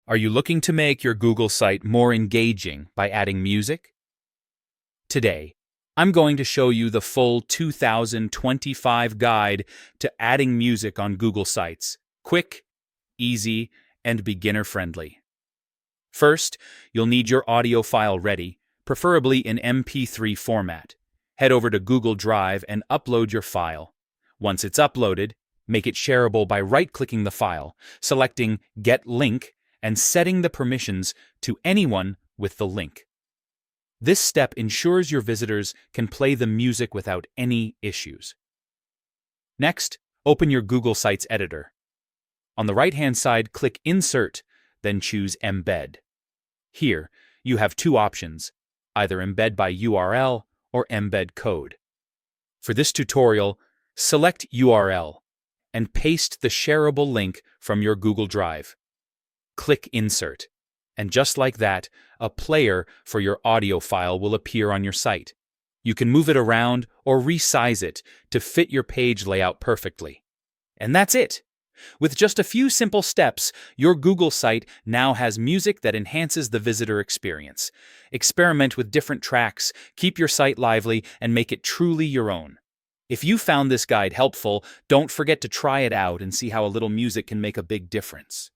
Are you looking to make your Google site more engaging by adding music? Today, I'm going to show you the full 2025 guide to adding music on Google Sites. Quick, easy, and beginner-friendly. First, you'll need your audio file ready, preferably in MP3 format. Head over to Google Drive and upload your file. Once it's uploaded, make it shareable by right-clicking the file, selecting Get Link, and setting the permissions to anyone with the link. This step ensures your visitors can play the music without any issues. Next, open your Google Sites editor. On the right-hand side, click Insert, then choose Embed. Here, you have two options, either embed by URL or embed code. For this tutorial, select URL and paste the shareable link from your Google Drive. Click Insert, and just like that, a player for your audio file will appear on your site. You can move it around or resize it to fit your page layout perfectly. And that's it! With just a few simple steps, your Google site now has music that enhances the visitor experience. Experiment with different tracks, keep your site lively, and make it truly your own. If you found this guide helpful, don't forget to try it out and see how a little music can make a big difference.